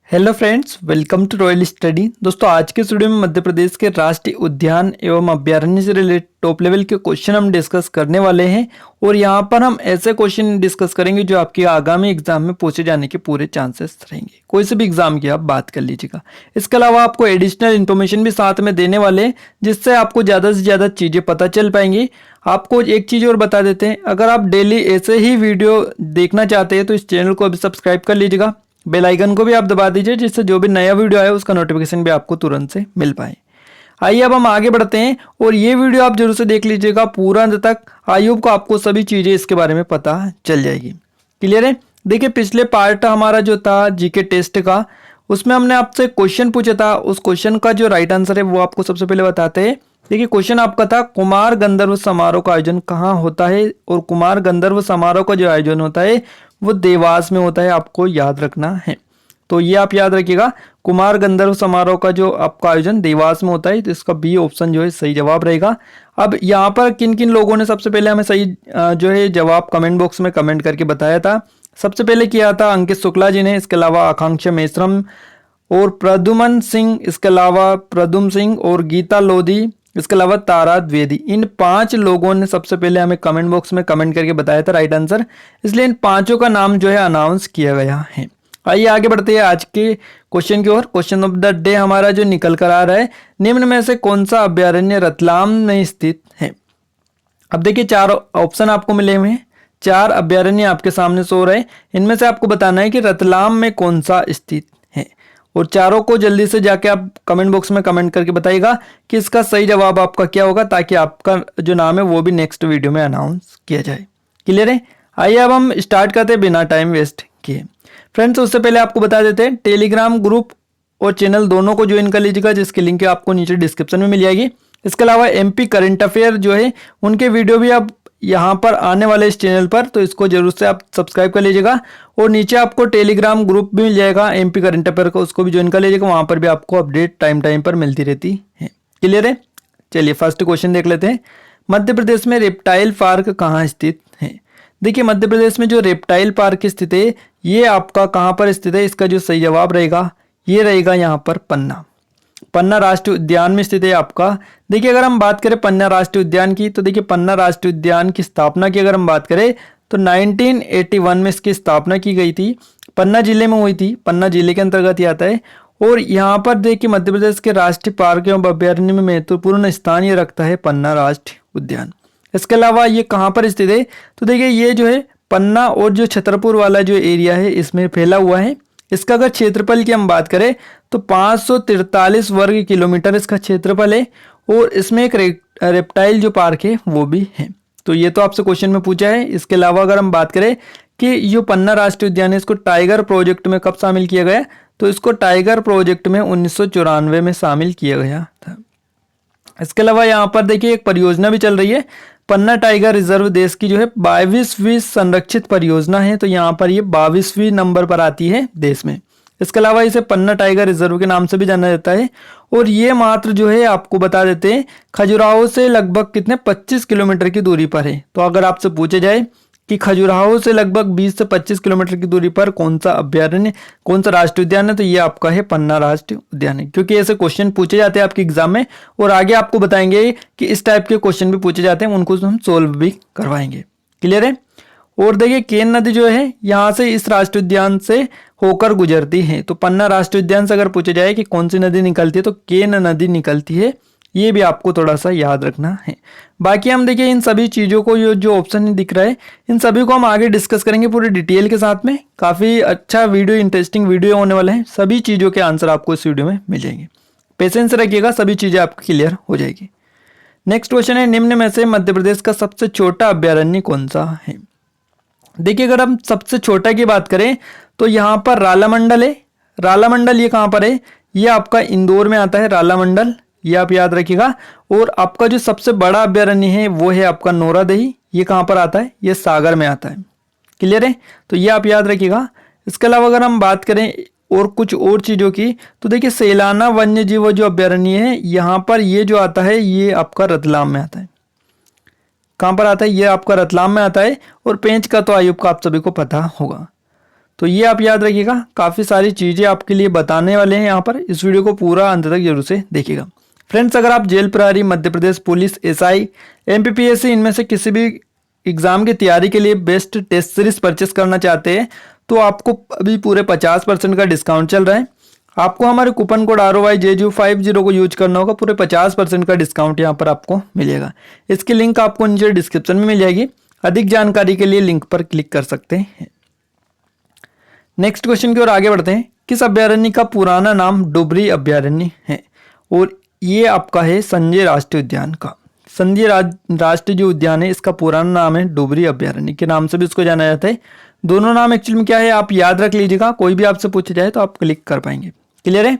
Hello friends, welcome to Royal Study. दोस्तों, आज के वीडियो में मध्य प्रदेश के राष्ट्रीय उद्यान एवं अभ्यारण्य से रिलेटेड टॉप लेवल के क्वेश्चन हम डिस्कस करने वाले हैं। और यहाँ पर हम ऐसे क्वेश्चन डिस्कस करेंगे जो आपके आगामी एग्जाम में पूछे जाने के पूरे चांसेस रहेंगे। कोई से भी एग्जाम की आप बात कर लीजिएगा। इसके अलावा आपको एडिशनल इन्फॉर्मेशन भी साथ में देने वाले हैं, जिससे आपको ज़्यादा से ज़्यादा चीज़ें पता चल पाएंगी। आपको एक चीज़ और बता देते हैं, अगर आप डेली ऐसे ही वीडियो देखना चाहते हैं तो इस चैनल को अभी सब्सक्राइब कर लीजिएगा। बेल आइकन को भी आप दबा दीजिए, जिससे जो भी नया वीडियो आए उसका नोटिफिकेशन भी आपको तुरंत से मिल पाए। आइए अब हम आगे बढ़ते हैं और ये वीडियो आप जरूर से देख लीजिएगा पूरा अंत तक। आई होप को आपको सभी चीज़ें इसके बारे में पता चल जाएगी। क्लियर है? देखिए, पिछले पार्ट हमारा जो था जीके टेस्ट का, उसमें हमने आपसे क्वेश्चन पूछा था। उस क्वेश्चन का जो राइट आंसर है वो आपको सबसे पहले बताते हैं। देखिए, क्वेश्चन आपका था कुमार गंधर्व समारोह का आयोजन कहाँ होता है, और कुमार गंधर्व समारोह का जो आयोजन होता है वो देवास में होता है। आपको याद रखना है, तो ये आप याद रखिएगा, कुमार गंधर्व समारोह का जो आपका आयोजन देवास में होता है। तो इसका बी ऑप्शन जो है सही जवाब रहेगा। अब यहाँ पर किन किन लोगों ने सबसे पहले हमें सही जो है जवाब कमेंट बॉक्स में कमेंट करके बताया था। सबसे पहले किया था अंकित शुक्ला जी ने, इसके अलावा आकांक्षा मेश्रम और प्रद्युमन सिंह, इसके अलावा प्रद्युम सिंह और गीता लोधी, इसके अलावा तारा द्विवेदी। इन 5 लोगों ने सबसे पहले हमें कमेंट बॉक्स में कमेंट करके बताया था राइट आंसर, इसलिए इन 5 का नाम जो है अनाउंस किया गया है। आइए आगे बढ़ते हैं आज के क्वेश्चन की ओर। क्वेश्चन ऑफ द डे हमारा जो निकल कर आ रहा है, निम्न में से कौन सा अभ्यारण्य रतलाम में स्थित है। अब देखिए, 4 ऑप्शन आपको मिले हुए हैं, 4 अभ्यारण्य आपके सामने सो रहे हैं। इनमें से आपको बताना है कि रतलाम में कौन सा स्थित है, और चारों को जल्दी से जाके आप कमेंट बॉक्स में कमेंट करके बताइएगा कि इसका सही जवाब आपका क्या होगा, ताकि आपका जो नाम है वो भी नेक्स्ट वीडियो में अनाउंस किया जाए। क्लियर है? आइए अब हम स्टार्ट करते हैं बिना टाइम वेस्ट किए। फ्रेंड्स, उससे पहले आपको बता देते हैं, टेलीग्राम ग्रुप और चैनल दोनों को ज्वाइन कर लीजिएगा, जिसकी लिंक आपको नीचे डिस्क्रिप्शन में मिल जाएगी। इसके अलावा एमपी करंट अफेयर जो है उनके वीडियो भी आप यहाँ पर आने वाले इस चैनल पर, तो इसको जरूर से आप सब्सक्राइब कर लीजिएगा। और नीचे आपको टेलीग्राम ग्रुप भी मिल जाएगा एमपी करंट अफेयर का, उसको भी ज्वाइन कर लीजिएगा। वहाँ पर भी आपको अपडेट टाइम टाइम पर मिलती रहती है। क्लियर है? चलिए फर्स्ट क्वेश्चन देख लेते हैं। मध्य प्रदेश में रेप्टाइल पार्क कहाँ स्थित है। देखिए, मध्य प्रदेश में जो रेप्टाइल पार्क स्थित है ये आपका कहाँ पर स्थित है, इसका जो सही जवाब रहेगा ये रहेगा यहाँ पर पन्ना। पन्ना राष्ट्रीय उद्यान में स्थित है आपका। देखिए, अगर हम बात करें पन्ना राष्ट्रीय उद्यान की, तो देखिए पन्ना राष्ट्रीय उद्यान की स्थापना की अगर हम बात करें तो 1981 में इसकी स्थापना की गई थी। पन्ना जिले में हुई थी, पन्ना जिले के अंतर्गत ही आता है। और यहाँ पर देखिए, मध्य प्रदेश के राष्ट्रीय पार्क एवं अभ्यारण्य में महत्वपूर्ण स्थान ये रखता है पन्ना राष्ट्रीय उद्यान। इसके अलावा ये कहाँ पर स्थित है, तो देखिए ये जो है पन्ना और जो छतरपुर वाला जो एरिया है इसमें फैला हुआ है। इसका अगर क्षेत्रफल की हम बात करें तो 543 वर्ग किलोमीटर इसका क्षेत्रफल है, और इसमें एक रेप्टाइल जो पार्क है वो भी है। तो ये तो आपसे क्वेश्चन में पूछा है। इसके अलावा अगर हम बात करें कि जो पन्ना राष्ट्रीय उद्यान है इसको टाइगर प्रोजेक्ट में कब शामिल किया गया, तो इसको टाइगर प्रोजेक्ट में 1994 में शामिल किया गया था। इसके अलावा यहाँ पर देखिए एक परियोजना भी चल रही है, पन्ना टाइगर रिजर्व देश की जो है 22वीं संरक्षित परियोजना है। तो यहाँ पर ये 22वीं नंबर पर आती है देश में। इसके अलावा इसे पन्ना टाइगर रिजर्व के नाम से भी जाना जाता है। और ये मात्र जो है आपको बता देते हैं खजुराहो से लगभग कितने 25 किलोमीटर की दूरी पर है। तो अगर आपसे पूछे जाए कि खजुराहो से लगभग 20 से 25 किलोमीटर की दूरी पर कौन सा अभ्यारण्य, कौन सा राष्ट्रीय उद्यान है, तो ये आपका है पन्ना राष्ट्रीय उद्यान है। क्योंकि ऐसे क्वेश्चन पूछे जाते हैं आपके एग्जाम में, और आगे आपको बताएंगे कि इस टाइप के क्वेश्चन भी पूछे जाते हैं, उनको हम सोल्व भी करवाएंगे। क्लियर है? और देखिए, केन नदी जो है यहाँ से इस राष्ट्रीय उद्यान से होकर गुजरती है। तो पन्ना राष्ट्रीय उद्यान से अगर पूछे जाए कि कौन सी नदी निकलती है, तो केन नदी निकलती है। ये भी आपको थोड़ा सा याद रखना है। बाकी हम देखिए इन सभी चीज़ों को, ये जो ऑप्शन दिख रहा है इन सभी को हम आगे डिस्कस करेंगे पूरे डिटेल के साथ में। काफ़ी अच्छा वीडियो, इंटरेस्टिंग वीडियो होने वाला है। सभी चीज़ों के आंसर आपको इस वीडियो में मिल जाएंगे। पेशेंस रखिएगा, सभी चीज़ें आपकी क्लियर हो जाएगी। नेक्स्ट क्वेश्चन है, निम्न में से मध्य प्रदेश का सबसे छोटा अभ्यारण्य कौन सा है। देखिए, अगर हम सबसे छोटा की बात करें तो यहाँ पर रालामंडल है। रालामंडल ये कहाँ पर है, ये आपका इंदौर में आता है रालामंडल, ये आप याद रखिएगा। और आपका जो सबसे बड़ा अभ्यारण्य है वो है आपका नौरादही, ये कहाँ पर आता है, ये सागर में आता है। क्लियर है? तो ये आप याद रखिएगा। इसके अलावा अगर हम बात करें और कुछ और चीज़ों की, तो देखिए सैलाना वन्य जीव जो अभ्यारण्य है यहाँ पर ये जो आता है ये आपका रतलाम में आता है। कहाँ पर आता है, ये आपका रतलाम में आता है। और पेंच का तो आयुब का आप सभी को पता होगा। तो ये आप याद रखिएगा, काफ़ी सारी चीज़ें आपके लिए बताने वाले हैं यहाँ पर। इस वीडियो को पूरा अंत तक जरूर से देखिएगा। फ्रेंड्स, अगर आप जेल प्रहरी, Madhya Pradesh police, SI, MPPSC इनमें से किसी भी एग्जाम की तैयारी के लिए बेस्ट टेस्ट सीरीज परचेस करना चाहते हैं तो आपको अभी पूरे 50% का डिस्काउंट चल रहा है। आपको हमारे कूपन कोड ROYJU50 को यूज करना होगा, पूरे 50% का डिस्काउंट यहाँ पर आपको मिलेगा। इसकी लिंक आपको नीचे डिस्क्रिप्शन में मिल जाएगी। अधिक जानकारी के लिए लिंक पर क्लिक कर सकते हैं। नेक्स्ट क्वेश्चन की ओर आगे बढ़ते हैं। किस अभ्यारण्य का पुराना नाम डुबरी अभ्यारण्य है? और ये आपका है संजय राष्ट्रीय उद्यान का। संजय राष्ट्रीय जो उद्यान है इसका पुराना नाम है डुबरी अभ्यारण्य के नाम से भी इसको जाना जाता है। दोनों नाम एक्चुअली में क्या है आप याद रख लीजिएगा, कोई भी आपसे पूछा जाए तो आप क्लिक कर पाएंगे। क्लियर है?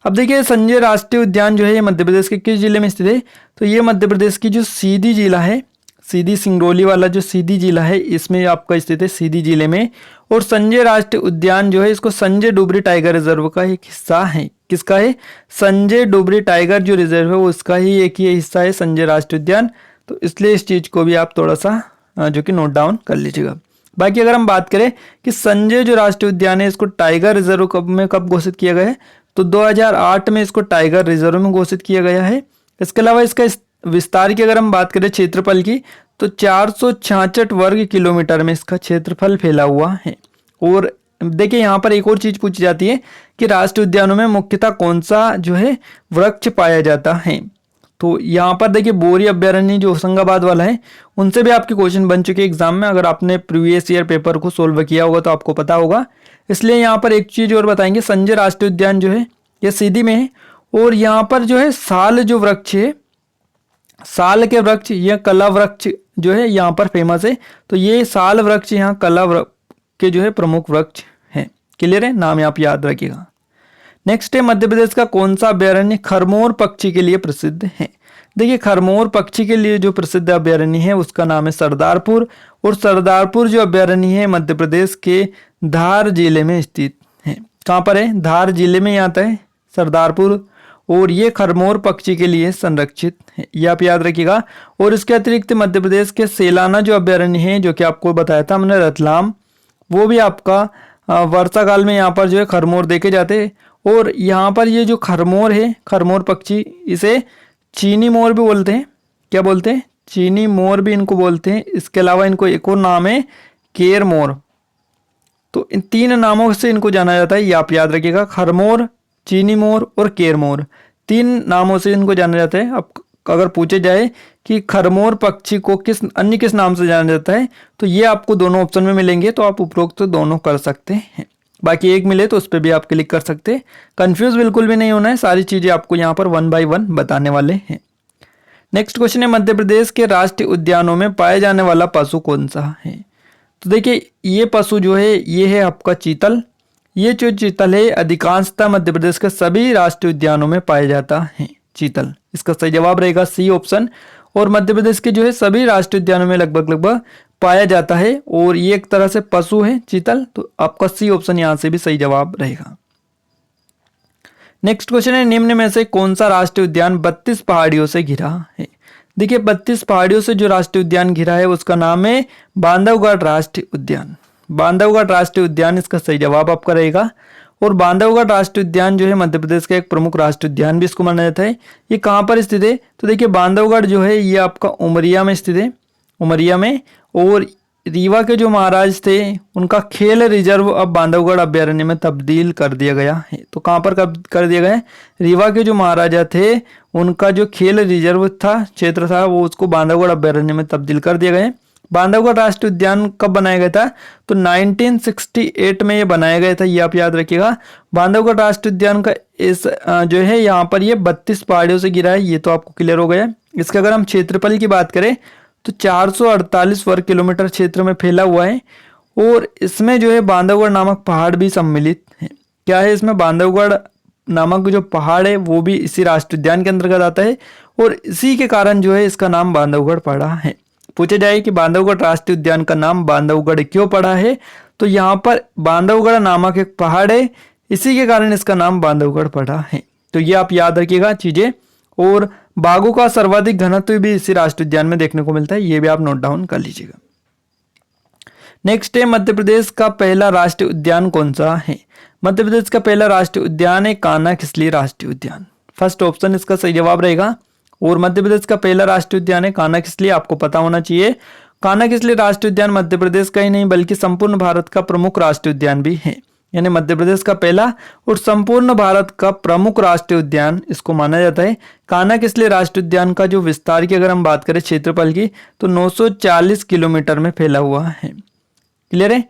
अब देखिए, संजय राष्ट्रीय उद्यान जो है ये मध्य प्रदेश के किस जिले में स्थित है? तो ये मध्य प्रदेश की जो सीधी जिला है, सीधी सिंगरौली वाला जो सीधी जिला है, इसमें आपका स्थित है, सीधी जिले में। और संजय राष्ट्रीय उद्यान जो है इसको संजय डुबरी टाइगर रिजर्व का एक हिस्सा है। किसका है? संजय डुबरी टाइगर जो रिजर्व है वो उसका ही एक ये हिस्सा है, संजय राष्ट्रीय उद्यान। तो इसलिए इस चीज को भी आप थोड़ा सा जो कि नोट डाउन कर लीजिएगा। बाकी अगर हम बात करें कि संजय जो राष्ट्रीय उद्यान है इसको टाइगर रिजर्व कब घोषित किया गया है? तो 2008 में इसको टाइगर रिजर्व में घोषित किया गया है। इसके अलावा इसका विस्तार की अगर हम बात करें क्षेत्रफल की, तो 466 वर्ग किलोमीटर में इसका क्षेत्रफल फैला हुआ है। और देखिए यहाँ पर एक और चीज पूछी जाती है कि राष्ट्रीय उद्यानों में मुख्यतः कौन सा जो है वृक्ष पाया जाता है? तो यहाँ पर देखिए बोरी अभ्यारण्य जो होशंगाबाद वाला है उनसे भी आपके क्वेश्चन बन चुके हैं एग्जाम में। अगर आपने प्रीवियस ईयर पेपर को सोल्व किया होगा तो आपको पता होगा। इसलिए यहाँ पर एक चीज और बताएंगे, संजय राष्ट्रीय उद्यान जो है ये सीधी में है और यहाँ पर जो है साल जो वृक्ष है, साल के वृक्ष या कला वृक्ष जो है यहाँ पर फेमस है। तो ये साल वृक्ष यहाँ कला वृक्ष के जो है प्रमुख वृक्ष है। क्लियर है? नाम आप याद रखिएगा। नेक्स्ट है, मध्य प्रदेश का कौन सा अभ्यारण्य खरमोर पक्षी के लिए प्रसिद्ध है? देखिए, खरमोर पक्षी के लिए जो प्रसिद्ध अभ्यारण्य है उसका नाम है सरदारपुर। और सरदारपुर जो अभ्यारण्य है मध्य प्रदेश के धार जिले में स्थित है। कहाँ पर है? धार जिले में आता है सरदारपुर। और ये खरमोर पक्षी के लिए संरक्षित है, ये आप याद रखिएगा। और इसके अतिरिक्त मध्य प्रदेश के सेलाना जो अभ्यारण्य है, जो कि आपको बताया था हमने रतलाम, वो भी आपका वर्षा काल में यहाँ पर जो है खरमोर देखे जाते हैं। और यहाँ पर ये जो खरमोर है, खरमोर पक्षी, इसे चीनी मोर भी बोलते हैं। क्या बोलते हैं? चीनी मोर भी इनको बोलते हैं। इसके अलावा इनको एक और नाम है केर मोर। तो इन तीन नामों से इनको जाना जाता है, ये आप याद रखिएगा। खरमोर, चीनी मोर और केर मोर, तीन नामों से इनको जाना जाता है। अब अगर पूछे जाए कि खरमोर पक्षी को किस नाम से जाना जाता है, तो ये आपको दोनों ऑप्शन में मिलेंगे, तो आप उपरोक्त तो दोनों कर सकते हैं। बाकी एक मिले तो उस पर भी आप क्लिक कर सकते हैं। कंफ्यूज बिल्कुल भी नहीं होना है, सारी चीजें आपको यहाँ पर 1 बाय 1 बताने वाले हैं। नेक्स्ट क्वेश्चन है, मध्य प्रदेश के राष्ट्रीय उद्यानों में पाया जाने वाला पशु कौन सा है? तो देखिए, ये पशु जो है ये है आपका चीतल। ये जो चीतल है अधिकांशतः मध्य प्रदेश के सभी राष्ट्रीय उद्यानों में पाया जाता है चीतल। इसका सही जवाब रहेगा सी ऑप्शन। और मध्य प्रदेश के जो है सभी राष्ट्रीय उद्यानों में लगभग पाया जाता है और ये एक तरह से पशु है चीतल। तो आपका सी ऑप्शन यहां से भी सही जवाब रहेगा। नेक्स्ट क्वेश्चन है, निम्न में से कौन सा राष्ट्रीय उद्यान 32 पहाड़ियों से घिरा है? देखिए, 32 पहाड़ियों से जो राष्ट्रीय उद्यान घिरा है उसका नाम है बांधवगढ़ राष्ट्रीय उद्यान। बांधवगढ़ राष्ट्रीय उद्यान इसका सही जवाब आपका रहेगा। और बांधवगढ़ राष्ट्रीय उद्यान जो है मध्य प्रदेश का एक प्रमुख राष्ट्रीय उद्यान भी इसको माना जाता है। ये कहाँ पर स्थित है? तो देखिए, बांधवगढ़ जो है ये आपका उमरिया में स्थित है, उमरिया में। और रीवा के जो महाराज थे उनका खेल रिजर्व अब बांधवगढ़ अभ्यारण्य में तब्दील कर दिया गया है। तो कहाँ पर कर दिया गया है? रीवा के जो महाराजा थे उनका जो खेल रिजर्व था, क्षेत्र था, वो उसको बांधवगढ़ अभ्यारण्य में तब्दील कर दिया गया है। बांधवगढ़ राष्ट्रीय उद्यान कब बनाया गया था? तो 1968 में ये बनाया गया था, ये आप याद रखिएगा। बांधवगढ़ राष्ट्रीय उद्यान का इस जो है यहाँ पर ये 32 पहाड़ियों से घिरा है, ये तो आपको क्लियर हो गया है। इसका अगर हम क्षेत्रफल की बात करें तो 448 वर्ग किलोमीटर क्षेत्र में फैला हुआ है। और इसमें जो है बांधवगढ़ नामक पहाड़ भी सम्मिलित है। क्या है इसमें? बांधवगढ़ नामक जो पहाड़ है वो भी इसी राष्ट्रीय उद्यान के अंतर्गत आता है और इसी के कारण जो है इसका नाम बांधवगढ़ पड़ा है। पूछा जाए कि बांधवगढ़ राष्ट्रीय उद्यान का नाम बांधवगढ़ क्यों पड़ा है, तो यहाँ पर बांधवगढ़ नामक एक पहाड़ है, इसी के कारण इसका नाम बांधवगढ़ पड़ा है। तो ये आप याद रखिएगा चीजें। और बाघों का सर्वाधिक घनत्व भी इसी राष्ट्रीय उद्यान में देखने को मिलता है, ये भी आप नोट डाउन कर लीजिएगा। नेक्स्ट है मध्य प्रदेश का पहला राष्ट्रीय उद्यान कौन सा है? मध्य प्रदेश का पहला राष्ट्रीय उद्यान है कान्हा-किसली राष्ट्रीय उद्यान। फर्स्ट ऑप्शन इसका सही जवाब रहेगा। और मध्य प्रदेश का पहला राष्ट्रीय उद्यान है कान्हा-किसली, आपको पता होना चाहिए। कान्हा-किसली राष्ट्रीय उद्यान मध्य प्रदेश का ही नहीं बल्कि संपूर्ण भारत का प्रमुख राष्ट्रीय उद्यान भी है। यानी मध्य प्रदेश का पहला और संपूर्ण भारत का प्रमुख राष्ट्रीय उद्यान इसको माना जाता है। कान्हा-किसली राष्ट्रीय उद्यान का जो विस्तार की अगर हम बात करें क्षेत्रफल की तो 940 किलोमीटर में फैला हुआ है। क्लियर है?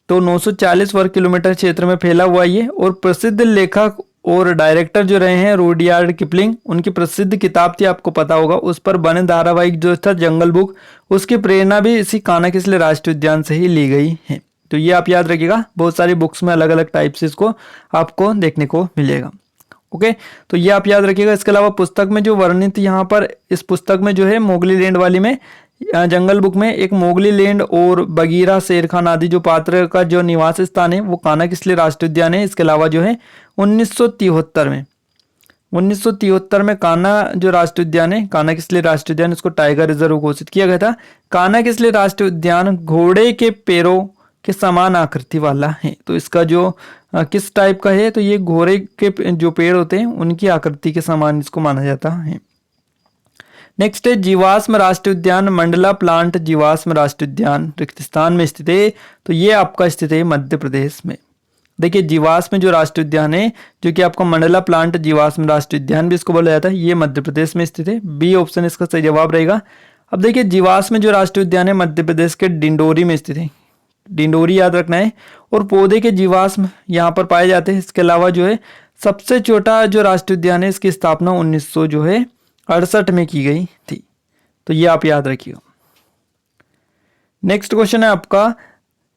तो 940 वर्ग किलोमीटर क्षेत्र में फैला हुआ ये। और प्रसिद्ध लेखक और डायरेक्टर जो रहे हैं रुडयार्ड किपलिंग, उनकी प्रसिद्ध किताब थी, आपको पता होगा, उस पर बने धारावाहिक जो था जंगल बुक, उसकी प्रेरणा भी इसी कान्हा-किसली राष्ट्रीय उद्यान से ही ली गई है। तो ये आप याद रखिएगा, बहुत सारी बुक्स में अलग अलग टाइप से इसको आपको देखने को मिलेगा। ओके, तो ये आप याद रखिएगा। इसके अलावा पुस्तक में जो वर्णित यहाँ पर इस पुस्तक में जो है मोगली लैंड वाली में जंगल बुक में एक मोगली लैंड और बगीरा, शेर खान आदि जो पात्र का जो निवास स्थान है वो कान्हा-किसली राष्ट्रीय उद्यान है। इसके अलावा जो है 1973 में कान्हा जो राष्ट्रीय उद्यान है कान्हा-किसली राष्ट्रीय उद्यान, इसको टाइगर रिजर्व घोषित किया गया था। कान्हा-किसली राष्ट्रीय उद्यान घोड़े के पैरों के समान आकृति वाला है। तो इसका जो किस टाइप का है, तो ये घोड़े के जो पेड़ होते हैं उनकी आकृति के समान इसको माना जाता है। नेक्स्ट है जीवाश्म राष्ट्रीय उद्यान मंडला प्लांट जीवाश्म राष्ट्रीय उद्यान रिक्त स्थान में स्थित है। तो ये आपका स्थित है मध्य प्रदेश में। देखिए जीवाश्म जो राष्ट्रीय उद्यान है जो कि आपका मंडला प्लांट जीवाश्म राष्ट्रीय उद्यान भी इसको बोला जाता है, ये मध्य प्रदेश में स्थित है। बी ऑप्शन इसका सही जवाब रहेगा। अब देखिए जीवाश्म जो राष्ट्रीय उद्यान है मध्य प्रदेश के डिंडोरी में स्थित है। डिंडोरी याद रखना है। और पौधे के जीवाश्म यहाँ पर पाए जाते हैं। इसके अलावा जो है सबसे छोटा जो राष्ट्रीय उद्यान है इसकी स्थापना 1968 में की गई थी। तो ये आप याद रखिएगा। नेक्स्ट क्वेश्चन है आपका,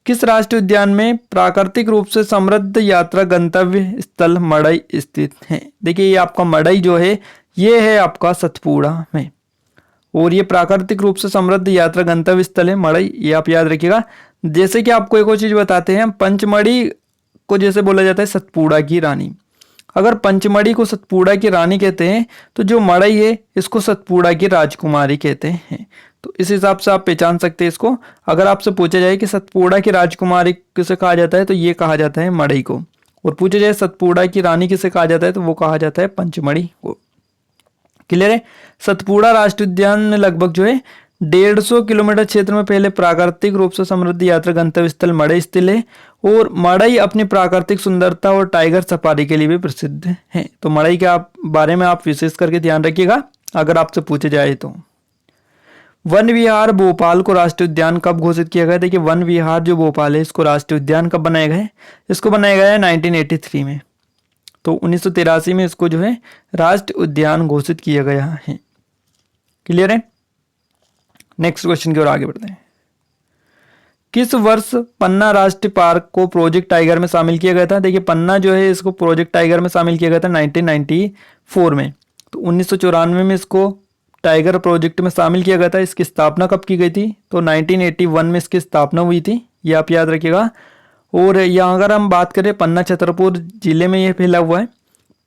किस राष्ट्रीय उद्यान में प्राकृतिक रूप से समृद्ध यात्रा गंतव्य स्थल मड़ई स्थित है? देखिए ये आपका मड़ई जो है ये है आपका सतपुड़ा में। और ये प्राकृतिक रूप से समृद्ध यात्रा गंतव्य स्थल है मड़ई, ये आप याद रखिएगा। जैसे कि आपको एक और चीज बताते हैं, पंचमढ़ी को जैसे बोला जाता है सतपुड़ा की रानी। अगर पंचमढ़ी को सतपुड़ा की रानी कहते हैं तो जो मड़ई है इसको सतपुड़ा की राजकुमारी कहते हैं। तो इस हिसाब से आप पहचान सकते हैं इसको। अगर आपसे पूछा जाए कि सतपुड़ा की राजकुमारी किसे कहा जाता है तो ये कहा जाता है मड़ई को। और पूछा जाए सतपुड़ा की रानी किसे कहा जाता है तो वो कहा जाता है पंचमढ़ी को। क्लियर है? सतपुड़ा राष्ट्रीय उद्यान में लगभग जो है 150 किलोमीटर क्षेत्र में पहले प्राकृतिक रूप से समृद्ध यात्रा गंतव्य स्थल मड़ई स्थित है। और मड़ई अपनी प्राकृतिक सुंदरता और टाइगर सफारी के लिए भी प्रसिद्ध है। तो मड़ई के बारे में आप विशेष करके ध्यान रखिएगा अगर आपसे पूछे जाए तो। वन विहार भोपाल को राष्ट्रीय उद्यान कब घोषित किया गया? देखिए वन विहार जो भोपाल है इसको राष्ट्रीय उद्यान कब बनाया गया है? इसको बनाया गया है 1983 में। तो 1983 में इसको जो है राष्ट्रीय उद्यान घोषित किया गया है। क्लियर है? नेक्स्ट क्वेश्चन की ओर आगे बढ़ते हैं। किस वर्ष पन्ना राष्ट्रीय पार्क को प्रोजेक्ट टाइगर में शामिल किया गया था? देखिए पन्ना जो है इसको प्रोजेक्ट टाइगर में शामिल किया गया था 1994 में। तो 1994 में इसको टाइगर प्रोजेक्ट में शामिल किया गया था। इसकी स्थापना कब की गई थी? तो 1981 में इसकी स्थापना हुई थी, ये आप याद रखिएगा। और यहाँ अगर हम बात करें पन्ना छतरपुर जिले में यह फैला हुआ है।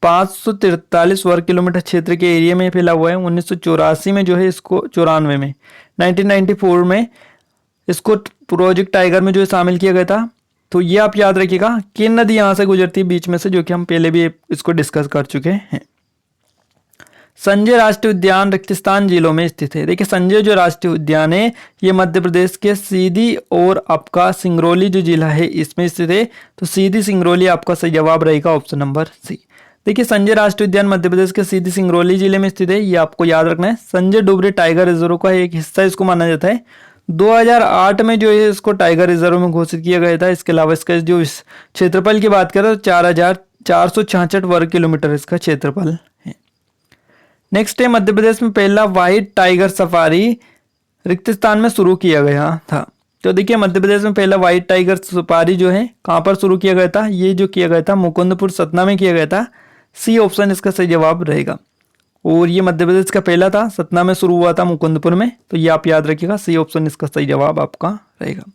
543 वर्ग किलोमीटर क्षेत्र के एरिया में फैला हुआ है। 1984 में जो है इसको 94 में 1994 में इसको प्रोजेक्ट टाइगर में जो है शामिल किया गया था। तो ये आप याद रखिएगा। किन नदी यहाँ से गुजरती है बीच में से, जो कि हम पहले भी इसको डिस्कस कर चुके हैं। संजय राष्ट्रीय उद्यान रिक्तस्थान जिलों में स्थित है। देखिए संजय जो राष्ट्रीय उद्यान है ये मध्य प्रदेश के सीधी और आपका सिंगरौली जो जिला है इसमें स्थित है। तो सीधी सिंगरौली आपका सही जवाब रहेगा ऑप्शन नंबर सी। देखिए संजय राष्ट्रीय उद्यान मध्य प्रदेश के सीधी सिंगरौली जिले में स्थित है, ये आपको याद रखना है। संजय डुबरी टाइगर रिजर्व का एक हिस्सा इसको माना जाता है। 2008 में जो है इसको टाइगर रिजर्व में घोषित किया गया था। इसके अलावा इसका जो इस क्षेत्रफल की बात करें तो 4466 वर्ग किलोमीटर इसका क्षेत्रफल है। नेक्स्ट है मध्य प्रदेश में पहला व्हाइट टाइगर सफारी रिक्त स्थान में शुरू किया गया था। तो देखिए मध्य प्रदेश में पहला व्हाइट टाइगर सफारी जो है कहाँ पर शुरू किया गया था? ये जो किया गया था मुकुंदपुर सतना में किया गया था। सी ऑप्शन इसका सही जवाब रहेगा। और ये मध्य प्रदेश का पहला था, सतना में शुरू हुआ था मुकुंदपुर में। तो ये आप याद रखिएगा, सी ऑप्शन इसका सही जवाब आपका रहेगा।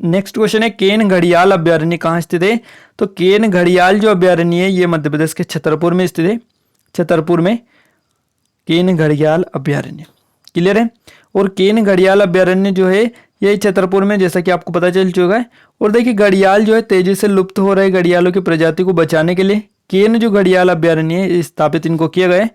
नेक्स्ट क्वेश्चन है केन घड़ियाल अभ्यारण्य कहाँ स्थित है? तो केन घड़ियाल जो अभ्यारण्य है ये मध्य प्रदेश के छतरपुर में स्थित है। छतरपुर में केन घड़ियाल अभ्यारण्य। क्लियर है? और केन घड़ियाल अभ्यारण्य जो है यही छतरपुर में, जैसा कि आपको पता चल चुका है। और देखिए घड़ियाल जो है तेजी से लुप्त हो रहे घड़ियालों की प्रजाति को बचाने के लिए केन जो घड़ियाल अभ्यारण्य है स्थापित इनको किया गया है।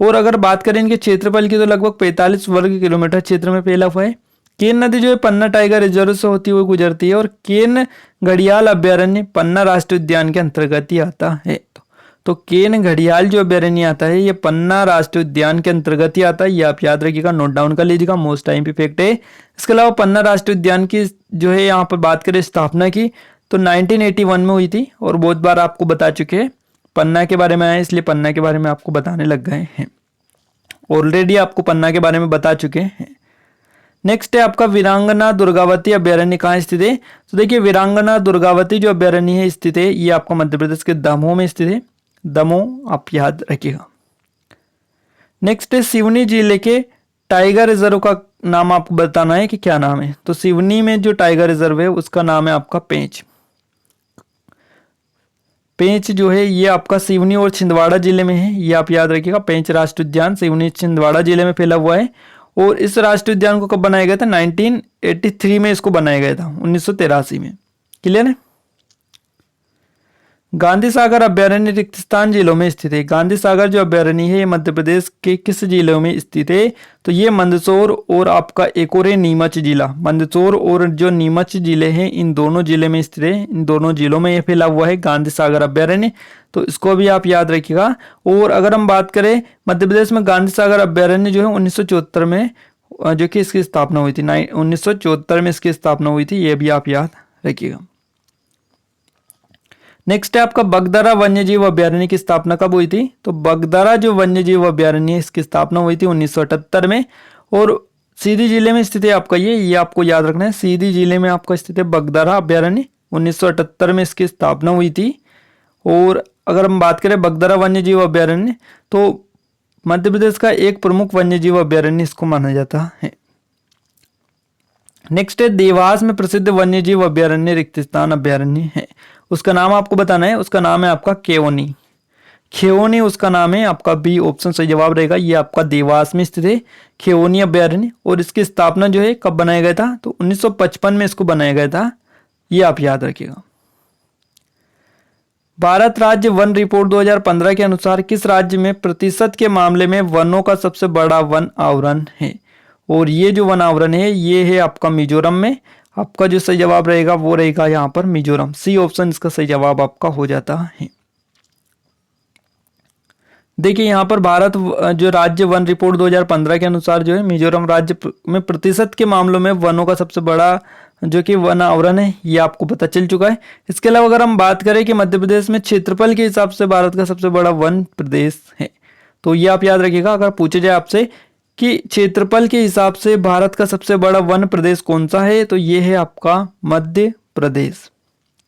और अगर बात करें इनके क्षेत्रफल की तो लगभग 45 वर्ग किलोमीटर क्षेत्र में फैला हुआ है। केन नदी जो है पन्ना टाइगर रिजर्व से होती हुई गुजरती है और केन घड़ियाल अभ्यारण्य पन्ना राष्ट्रीय उद्यान के अंतर्गत ही आता है। तो केन घड़ियाल जो अभ्यारण्य आता है ये पन्ना राष्ट्रीय उद्यान के अंतर्गत ही आता है। ये आप याद रखिएगा, नोट डाउन कर लीजिएगा, मोस्ट टाइम फैक्ट है। इसके अलावा पन्ना राष्ट्रीय उद्यान की जो है यहाँ पर बात करें स्थापना की तो 1981 में हुई थी और बहुत बार आपको बता चुके हैं। पन्ना के बारे में आए इसलिए पन्ना के बारे में आपको बताने लग गए हैं। ऑलरेडी आपको पन्ना के बारे में बता चुके हैं। नेक्स्ट है आपका वीरांगना दुर्गावती अभ्यारण्य कहाँ स्थित है। तो देखिए वीरांगना दुर्गावती जो अभ्यारण्य है स्थित है ये आपका मध्य प्रदेश के दमोह में स्थित है। दमोह आप याद रखिएगा। नेक्स्ट है सिवनी जिले के टाइगर रिजर्व का नाम आपको बताना है कि क्या नाम है। तो सिवनी में जो टाइगर रिजर्व है उसका नाम है आपका पेंच। पेंच जो है ये आपका सिवनी और छिंदवाड़ा जिले में है, ये आप याद रखिएगा। पेंच राष्ट्रीय उद्यान सिवनी छिंदवाड़ा जिले में फैला हुआ है। और इस राष्ट्रीय उद्यान को कब बनाया गया था? 1983 में इसको बनाया गया था, 1983 में। क्लियर है। गांधी सागर अभ्यारण्य रिक्तस्थान जिलों में स्थित है। गांधी सागर जो अभ्यारण्य है ये मध्य प्रदेश के किस जिलों में स्थित है? तो ये मंदसौर और आपका एक और है नीमच जिला। मंदसौर और जो नीमच जिले हैं इन दोनों जिले में स्थित है। इन दोनों जिलों में ये फैला हुआ है गांधी सागर अभ्यारण्य, तो इसको भी आप याद रखिएगा। और अगर हम बात करें मध्य प्रदेश में गांधी सागर अभ्यारण्य जो है 1974 में जो कि इसकी स्थापना हुई थी, 1974 में इसकी स्थापना हुई थी, ये भी आप याद रखिएगा। नेक्स्ट है आपका बगदारा वन्यजीव अभ्यारण्य की स्थापना कब हुई थी? तो बगदारा जो वन्यजीव अभ्यारण्य इसकी स्थापना हुई थी 1978 में और सीधी जिले में स्थित है आपका ये आपको याद रखना है। सीधी जिले में आपका स्थित है बगदारा अभ्यारण्य, 1978 में इसकी स्थापना हुई थी। और अगर हम बात करें बगदारा वन्यजीव अभ्यारण्य तो मध्य प्रदेश का एक प्रमुख वन्यजीव अभ्यारण्य इसको माना जाता है। नेक्स्ट है देवास में प्रसिद्ध वन्यजीव अभ्यारण्य रिक्तस्थान अभ्यारण्य है, उसका नाम आपको बताना है। उसका नाम है आपका केओनी। खेओनी उसका नाम है आपका, बी ऑप्शन सही जवाब रहेगा। ये आपका देवास में स्थित है खेओनी अभ्यारण्य। और इसकी स्थापना जो है कब बनाया गया था? तो 1955 में इसको बनाया गया था, ये आप याद रखिएगा। भारत राज्य वन रिपोर्ट 2015 के अनुसार किस राज्य में प्रतिशत के मामले में वनों का सबसे बड़ा वन आवरण है? और ये जो वन आवरण है ये है आपका मिजोरम में। आपका जो सही जवाब रहेगा वो रहेगा यहाँ पर मिजोरम। सी ऑप्शन इसका सही जवाब आपका हो जाता है। देखिए यहाँ पर भारत जो राज्य वन रिपोर्ट 2015 के अनुसार जो है मिजोरम राज्य में प्रतिशत के मामलों में वनों का सबसे बड़ा जो कि वन आवरण है ये आपको पता चल चुका है। इसके अलावा अगर हम बात करें कि मध्य प्रदेश में क्षेत्रफल के हिसाब से भारत का सबसे बड़ा वन प्रदेश है, तो ये आप याद रखिएगा। अगर पूछे जाए आपसे कि क्षेत्रफल के हिसाब से भारत का सबसे बड़ा वन प्रदेश कौन सा है, तो ये है आपका मध्य प्रदेश।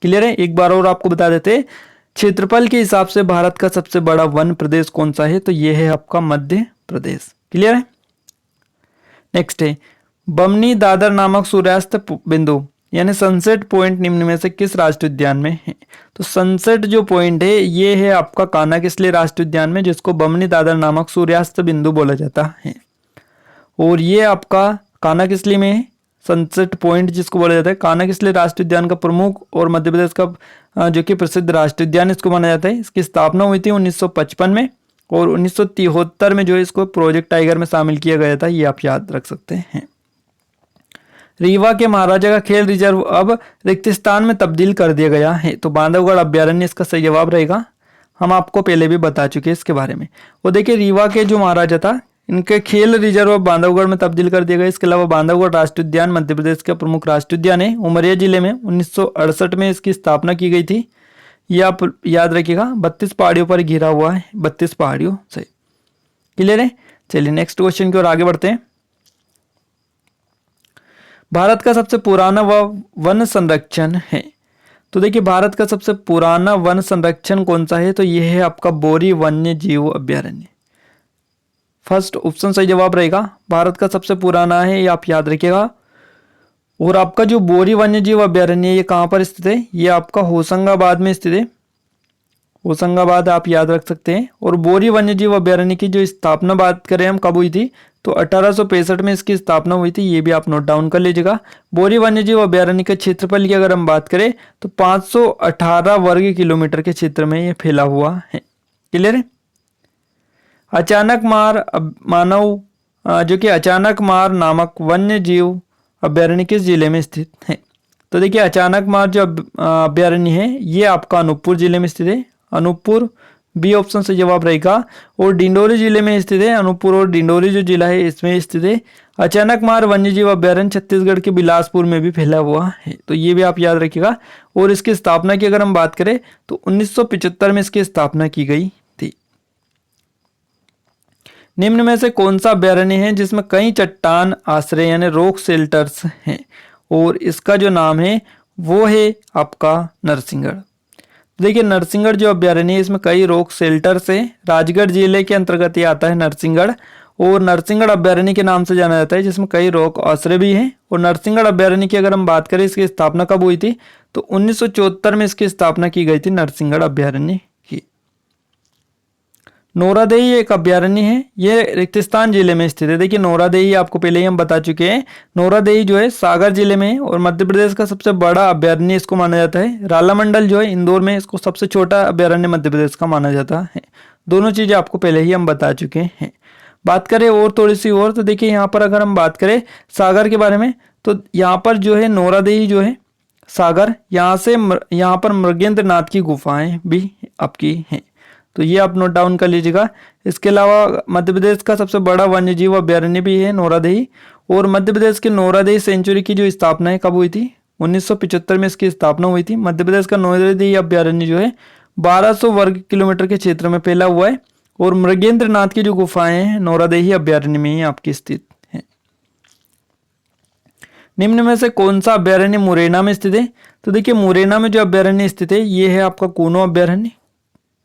क्लियर है। एक बार और आपको बता देते हैं क्षेत्रफल के हिसाब से भारत का सबसे बड़ा वन प्रदेश कौन सा है, तो ये है आपका मध्य प्रदेश। क्लियर है। नेक्स्ट है बमनी दादर नामक सूर्यास्त बिंदु यानी सनसेट पॉइंट निम्न में से किस राष्ट्रीय उद्यान में है? तो सनसेट जो पॉइंट है ये है आपका कान्हा-किसली राष्ट्रीय उद्यान में, जिसको बमनी दादर नामक सूर्यास्त बिंदु बोला जाता है। और ये आपका कान्हा-किसली में है सनसेट पॉइंट जिसको बोला जाता है। कान्हा-किसली राष्ट्रीय उद्यान का प्रमुख और मध्य प्रदेश का जो कि प्रसिद्ध राष्ट्रीय उद्यान इसको माना जाता है। इसकी स्थापना हुई थी 1955 में और 1973 में जो है इसको प्रोजेक्ट टाइगर में शामिल किया गया था, ये आप याद रख सकते हैं। रीवा के महाराजा का खेल रिजर्व अब रिक्तस्थान में तब्दील कर दिया गया है, तो बांधवगढ़ अभ्यारण्य इसका सही जवाब रहेगा। हम आपको पहले भी बता चुके हैं इसके बारे में। वो देखिए रीवा के जो महाराजा था इनके खेल रिजर्व बांधवगढ़ में तब्दील कर दिया गया। इसके अलावा बांधवगढ़ राष्ट्रीय उद्यान मध्य प्रदेश का प्रमुख राष्ट्रीय उद्यान है। उमरिया जिले में 1968 में इसकी स्थापना की गई थी, ये आप याद रखिएगा। 32 पहाड़ियों पर घिरा हुआ है, 32 पहाड़ियों से। क्लियर है। चलिए नेक्स्ट क्वेश्चन की ओर आगे बढ़ते हैं। भारत का सबसे पुराना वन संरक्षण है, तो देखिए भारत का सबसे पुराना वन संरक्षण कौन सा है, तो यह है आपका बोरी वन्य जीव अभ्यारण्य। फर्स्ट ऑप्शन सही जवाब रहेगा। भारत का सबसे पुराना है, ये आप याद रखिएगा। और आपका जो बोरी वन्यजीव अभ्यारण्य ये कहाँ पर स्थित है, ये आपका होशंगाबाद में स्थित है। होशंगाबाद आप याद रख सकते हैं। और बोरी वन्यजीव अभ्यारण्य की जो स्थापना बात करें हम कब हुई थी, तो 1865 में इसकी स्थापना हुई थी, ये भी आप नोट डाउन कर लीजिएगा। बोरी वन्यजीव अभयारण्य के क्षेत्रफल की अगर हम बात करें तो 518 वर्ग किलोमीटर के क्षेत्र में ये फैला हुआ है। क्लियर है। अचानक मार मानव जो कि अचानक मार नामक वन्य जीव अभयारण्य किस जिले में स्थित है? तो देखिए अचानक मार जो अभयारण्य है ये आपका अनूपपुर जिले में स्थित है। अनूपपुर बी ऑप्शन से जवाब रहेगा। और डिंडोरी जिले में स्थित है। अनूपपुर और डिंडोरी जो जिला है इसमें स्थित है। अचानक मार वन्यजीव अभयारण्य छत्तीसगढ़ के बिलासपुर में भी फैला हुआ है, तो ये भी आप याद रखिएगा। और इसकी स्थापना की अगर हम बात करें तो 1975 में इसकी स्थापना की गई थी। निम्न में से कौन सा अभयारण्य है जिसमें कई चट्टान आश्रय यानी रॉक शेल्टर्स हैं? और इसका जो नाम है वो है आपका नरसिंहगढ़। देखिए नरसिंहगढ़ जो अभयारण्य है इसमें कई रॉक शेल्टर्स है। राजगढ़ जिले के अंतर्गत ये आता है नरसिंहगढ़। और नरसिंहगढ़ अभयारण्य के नाम से जाना जाता है जिसमें कई रॉक आश्रय भी हैं। और नरसिंहगढ़ अभयारण्य की अगर हम बात करें इसकी स्थापना कब हुई थी तो 1974 में इसकी स्थापना की गई थी नरसिंहगढ़ अभयारण्य की। नोरादेई एक अभयारण्य है, ये रेगिस्तान जिले में स्थित है। देखिए नोरादेई आपको पहले ही हम बता चुके हैं। नोरादेई जो है सागर जिले में और मध्य प्रदेश का सबसे बड़ा अभयारण्य इसको माना जाता है। रालामंडल जो है इंदौर में, इसको सबसे छोटा अभयारण्य मध्य प्रदेश का माना जाता है। दोनों चीजें आपको पहले ही हम बता चुके हैं। बात करें और थोड़ी सी और, तो देखिए यहाँ पर अगर हम बात करें सागर के बारे में तो यहाँ पर जो है नोरादेई जो है सागर, यहाँ पर मृगेंद्र नाथ की गुफाएं भी आपकी हैं, तो ये आप नोट डाउन कर लीजिएगा। इसके अलावा मध्य प्रदेश का सबसे बड़ा वन्यजीव अभयारण्य भी है नोरादेई। और मध्य प्रदेश के नोरादेई सेंचुरी की जो स्थापना है कब हुई थी? 1975 में इसकी स्थापना हुई थी। मध्य प्रदेश का नोरादेई अभयारण्य जो है 1200 वर्ग किलोमीटर के क्षेत्र में फैला हुआ है। और मृगेंद्र नाथ की जो गुफाएं हैं नोरादेई अभयारण्य में ही आपकी स्थित है। निम्न में से कौन सा अभयारण्य मुरैना में स्थित है? तो देखिए मुरैना में जो अभयारण्य स्थित है ये है आपका कूनो अभयारण्य।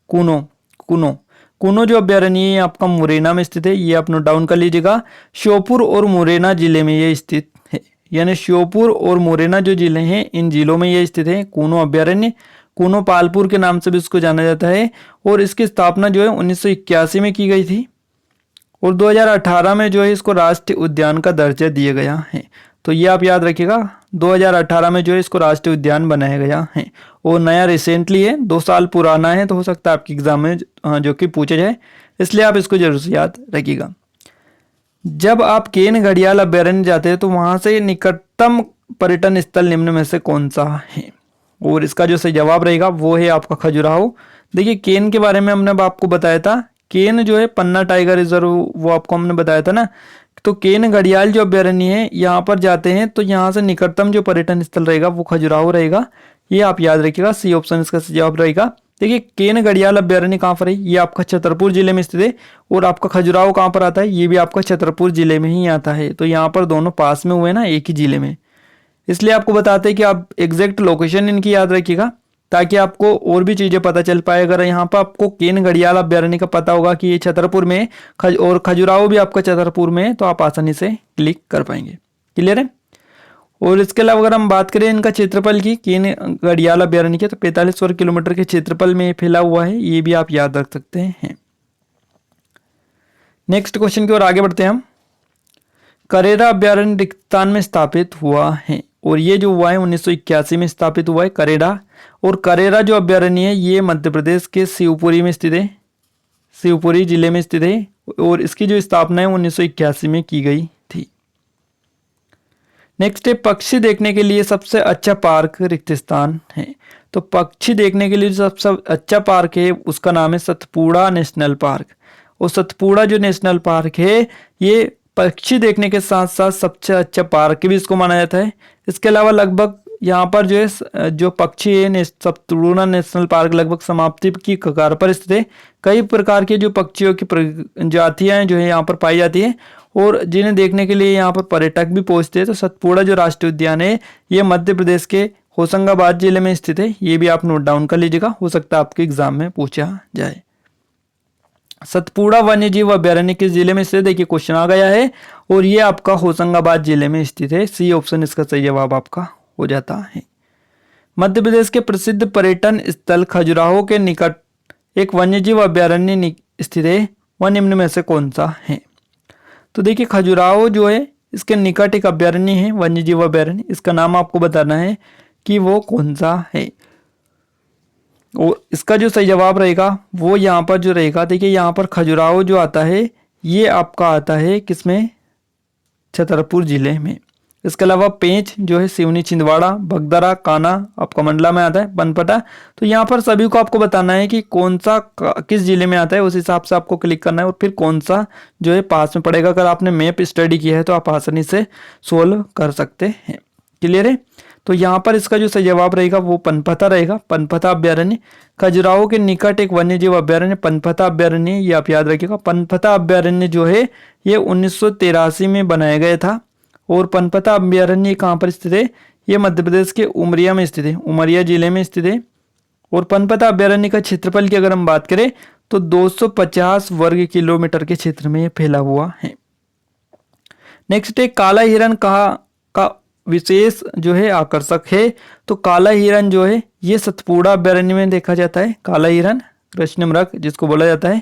कूनो जो अभयारण्य है आपका मुरैना में स्थित है, ये आप नोट डाउन कर लीजिएगा। श्योपुर और मुरैना जिले में ये स्थित है, यानी श्योपुर और मुरैना जो जिले हैं इन जिलों में ये स्थित है कूनो अभयारण्य। कूनो पालपुर के नाम से भी इसको जाना जाता है। और इसकी स्थापना जो है 1981 में की गई थी। और 2018 में जो है इसको राष्ट्रीय उद्यान का दर्जा दिया गया है, तो ये आप याद रखिएगा। 2018 में जो है इसको राष्ट्रीय उद्यान बनाया गया है। और नया रिसेंटली है, 2 साल पुराना है, तो हो सकता है आपके एग्जाम में जो कि पूछा जाए, इसलिए आप इसको जरूर से याद रखिएगा। जब आप केन घड़ियाल अभयारण्य जाते हैं तो वहां से निकटतम पर्यटन स्थल निम्न में से कौन सा है? और इसका जो सही जवाब रहेगा वो है आपका खजुराहो। देखिए केन के बारे में हमने आपको बताया था, केन जो है पन्ना टाइगर रिजर्व वो आपको हमने बताया था ना। तो केन घड़ियाल जो अभयारण्य है यहाँ पर जाते हैं तो यहाँ से निकटतम जो पर्यटन स्थल रहेगा वो खजुराहो रहेगा, ये आप याद रखिएगा। सी ऑप्शन इसका जवाब रहेगा। देखिए केन घड़ियाल अभयारण्य कहाँ पर है? ये आपका छतरपुर जिले में स्थित है। और आपका खजुराहो कहाँ पर आता है? ये भी आपका छतरपुर जिले में ही आता है। तो यहाँ पर दोनों पास में हुए ना, एक ही जिले में, इसलिए आपको बताते हैं कि आप एग्जैक्ट लोकेशन इनकी याद रखिएगा ताकि आपको और भी चीजें पता चल पाए। अगर यहाँ पर आपको केन घड़ियाल अभयारण्य का पता होगा कि ये छतरपुर में और खजुराहो भी आपका छतरपुर में है, तो आप आसानी से क्लिक कर पाएंगे। क्लियर है। और इसके अलावा अगर हम बात करें इनका क्षेत्रफल की, केन घड़ियाल अभयारण्य के, तो 45 वर्ग किलोमीटर के क्षेत्रफल में फैला हुआ है, ये भी आप याद रख सकते हैं। नेक्स्ट क्वेश्चन की ओर आगे बढ़ते हैं हम। करेरा अभयारण्य रेगिस्तान में स्थापित हुआ है, और ये जो हुआ है 1981 में स्थापित हुआ है करेरा। और करेरा जो अभयारण्य है ये मध्य प्रदेश के शिवपुरी में स्थित है, शिवपुरी जिले में स्थित है। और इसकी जो स्थापना है 1981 में की गई थी। नेक्स्ट है पक्षी देखने के लिए सबसे अच्छा पार्क रेगिस्तान है। तो पक्षी देखने के लिए जो सबसे अच्छा पार्क है उसका नाम है सतपुड़ा नेशनल पार्क। और सतपुड़ा जो नेशनल पार्क है ये पक्षी देखने के साथ साथ सबसे अच्छा पार्क भी इसको माना जाता है। इसके अलावा लगभग यहाँ पर जो है जो पक्षी है सतपुड़ा नेशनल पार्क लगभग समाप्ति की कगार पर स्थित है। कई प्रकार के जो पक्षियों की प्रजातियां जो है यहाँ पर पाई जाती है और जिन्हें देखने के लिए यहाँ पर पर्यटक भी पहुंचते हैं। तो सतपुड़ा जो राष्ट्रीय उद्यान है ये मध्य प्रदेश के होशंगाबाद जिले में स्थित है, ये भी आप नोट डाउन कर लीजिएगा, हो सकता है आपके एग्जाम में पूछा जाए। सतपुड़ा वन्यजीव अभयारण्य किस जिले में स्थित है? देखिए क्वेश्चन आ गया है, और ये आपका होशंगाबाद जिले में स्थित है। सी ऑप्शन इसका सही जवाब आपका हो जाता है। मध्य प्रदेश के प्रसिद्ध पर्यटन स्थल खजुराहो के निकट एक वन्यजीव अभयारण्य स्थित है, वह निम्न में से कौन सा है? तो देखिए खजुराहो जो है इसके निकट एक अभ्यारण्य है, वन्य जीव अभ्यारण्य। इसका नाम आपको बताना है कि वो कौन सा है। और इसका जो सही जवाब रहेगा वो यहाँ पर जो रहेगा, देखिए यहाँ पर खजुराहो जो आता है ये आपका आता है किसमें, छतरपुर जिले में। इसके अलावा पेंच जो है सिवनी छिंदवाड़ा, बगदरा काना आपका मंडला में आता है, बनपटा। तो यहाँ पर सभी को आपको बताना है कि कौन सा किस जिले में आता है, उस हिसाब से आपको क्लिक करना है और फिर कौन सा जो है पास में पड़ेगा। अगर आपने मैप स्टडी किया है तो आप आसानी से सोल्व कर सकते हैं। क्लियर है। तो यहाँ पर इसका जो सही जवाब रहेगा वो पनपथा रहेगा, पनपथा अभ्यारण्य। खजुराहो के निकट एक वन्य जीव अभ्यारण्य पनपथा अभ्यारण्य, ये आप याद रखिएगा। पनपथा अभ्यारण्य जो है ये 1983 में बनाया गया था। और पनपथा अभ्यारण्य कहाँ पर स्थित है, ये मध्य प्रदेश के उमरिया में स्थित है, उमरिया जिले में स्थित है। और पनपथा अभ्यारण्य का क्षेत्रफल की अगर हम बात करें तो 250 वर्ग किलोमीटर के क्षेत्र में फैला हुआ है। नेक्स्ट है काला हिरण कहाँ का विशेष जो है आकर्षक है। तो काला हिरण जो है ये सतपुड़ा अभ्यारण्य में देखा जाता है, काला हिरण कृष्णमृग जिसको बोला जाता है।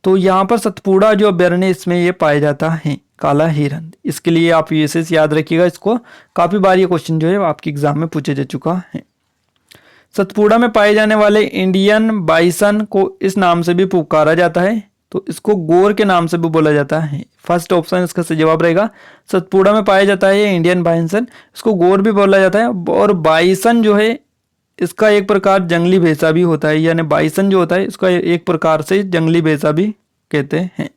तो यहाँ पर सतपुड़ा जो अभ्यारण्य इसमें ये पाया जाता है काला हिरण। इसके लिए आप विशेष याद रखिएगा, इसको काफी बार ये क्वेश्चन जो है आपके एग्जाम में पूछा जा चुका है। सतपुड़ा में पाए जाने वाले इंडियन बाइसन को इस नाम से भी पुकारा जाता है, तो इसको गोर के नाम से भी बोला जाता है। फर्स्ट ऑप्शन इसका सही जवाब रहेगा। सतपुड़ा में पाया जाता है इंडियन बाइसन, इसको गोर भी बोला जाता है। और बाइसन जो है इसका एक प्रकार जंगली भैंसा भी होता है, यानी बाइसन जो होता है इसका एक प्रकार से जंगली भैंसा भी कहते हैं।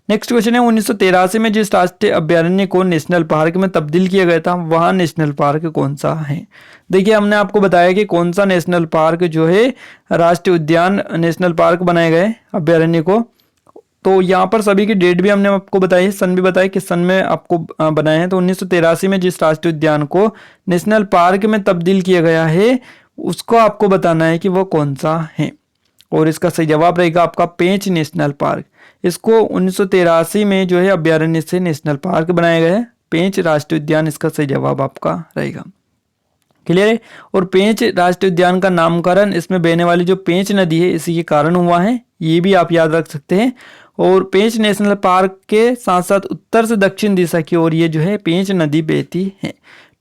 नेक्स्ट क्वेश्चन है 1983 में जिस राष्ट्रीय अभ्यारण्य को नेशनल पार्क में तब्दील किया गया था वहां नेशनल पार्क कौन सा है। देखिए हमने आपको बताया कि कौन सा नेशनल पार्क जो है राष्ट्रीय उद्यान नेशनल पार्क बनाए गए अभ्यारण्य को। तो यहाँ पर सभी की डेट भी हमने आपको बताई है, सन भी बताया किस सन में आपको बनाए हैं। तो 1983 में जिस राष्ट्रीय उद्यान को नेशनल पार्क में तब्दील किया गया है उसको आपको बताना है कि वो कौन सा है। और इसका सही जवाब रहेगा आपका पेंच नेशनल पार्क। इसको 1983 में जो है अभ्यारण्य से नेशनल पार्क बनाया गया है, पेंच राष्ट्रीय उद्यान इसका सही जवाब आपका रहेगा। क्लियर है। और पेंच राष्ट्रीय उद्यान का नामकरण इसमें बहने वाली जो पेंच नदी है इसी के कारण हुआ है, ये भी आप याद रख सकते हैं। और पेंच नेशनल पार्क के साथ साथ उत्तर से दक्षिण दिशा की ओर ये जो है पेंच नदी बहती है।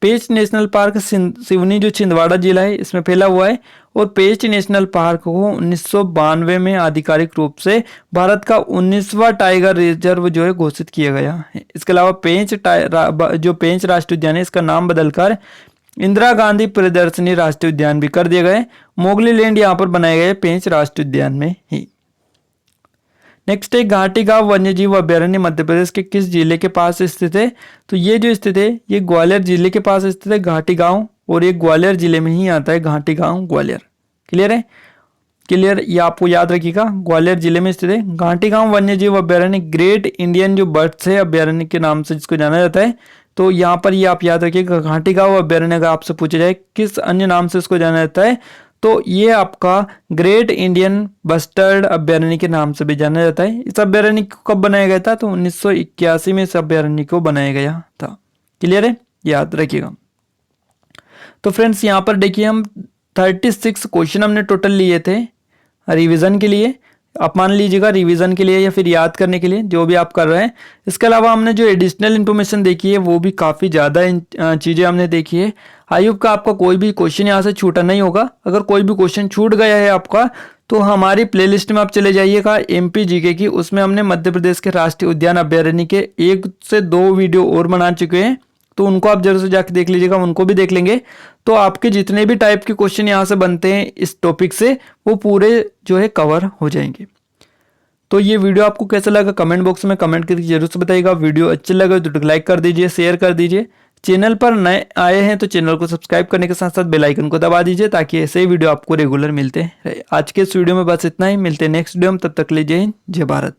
पेंच नेशनल पार्क सिवनी जो छिंदवाड़ा जिला है इसमें फैला हुआ है। और पेंच नेशनल पार्क को 1992 में आधिकारिक रूप से भारत का 19वां टाइगर रिजर्व जो है घोषित किया गया है। इसके अलावा जो पेंच राष्ट्रीय उद्यान है इसका नाम बदलकर इंदिरा गांधी प्रियदर्शनी राष्ट्रीय उद्यान भी कर दिया गया है। मोगली लैंड यहाँ पर बनाए गए पेंच राष्ट्रीय उद्यान में ही। नेक्स्ट है घाटी गांव वन्यजीव अभ्यारण्य मध्य प्रदेश के किस जिले के पास स्थित है। तो ये जो स्थित है ये ग्वालियर जिले के पास स्थित है घाटी गांव, और ये ग्वालियर जिले में ही आता है घाटी गांव ग्वालियर। क्लियर है। क्लियर, ये आपको याद रखिएगा ग्वालियर जिले में स्थित है। घाटी गांव वन्यजीव अभ्यारण्य ग्रेट इंडियन जो बर्ड्स है अभ्यारण्य के नाम से जिसको जाना जाता है। तो यहाँ पर ये आप याद रखिएगा घाटी गांव अभ्यारण्य अगर आपसे पूछा जाए किस अन्य नाम से इसको जाना जाता है तो ये आपका ग्रेट इंडियन बस्टर्ड अभ्यारण्य के नाम से भी जाना जाता है। इस अभ्यारण्य को कब बनाया गया था तो 1981 में इस अभ्यारण्य को बनाया गया था। क्लियर है, याद रखिएगा। तो फ्रेंड्स यहाँ पर देखिए हम 36 क्वेश्चन हमने टोटल लिए थे रिवीजन के लिए। आप मान लीजिएगा रिवीजन के लिए या फिर याद करने के लिए जो भी आप कर रहे हैं। इसके अलावा हमने जो एडिशनल इन्फॉर्मेशन देखी है वो भी काफ़ी ज़्यादा चीज़ें हमने देखी है। आई होप का आपका कोई भी क्वेश्चन यहाँ से छूटा नहीं होगा। अगर कोई भी क्वेश्चन छूट गया है आपका तो हमारी प्लेलिस्ट में आप चले जाइएगा MP GK की, उसमें हमने मध्य प्रदेश के राष्ट्रीय उद्यान अभ्यारण्य के 1 से 2 वीडियो और बना चुके हैं, तो उनको आप जरूर से जाके देख लीजिएगा, उनको भी देख लेंगे। तो आपके जितने भी टाइप के क्वेश्चन यहाँ से बनते हैं इस टॉपिक से वो पूरे जो है कवर हो जाएंगे। तो ये वीडियो आपको कैसा लगा कमेंट बॉक्स में कमेंट करके जरूर से बताइएगा। वीडियो अच्छा लगा तो लाइक कर दीजिए, शेयर कर दीजिए। चैनल पर नए आए हैं तो चैनल को सब्सक्राइब करने के साथ साथ बेल आइकन को दबा दीजिए ताकि ऐसे ही वीडियो आपको रेगुलर मिलते रहे। आज के इस वीडियो में बस इतना ही, मिलते हैं नेक्स्ट वीडियो में, तब तक लीजिए जय भारत।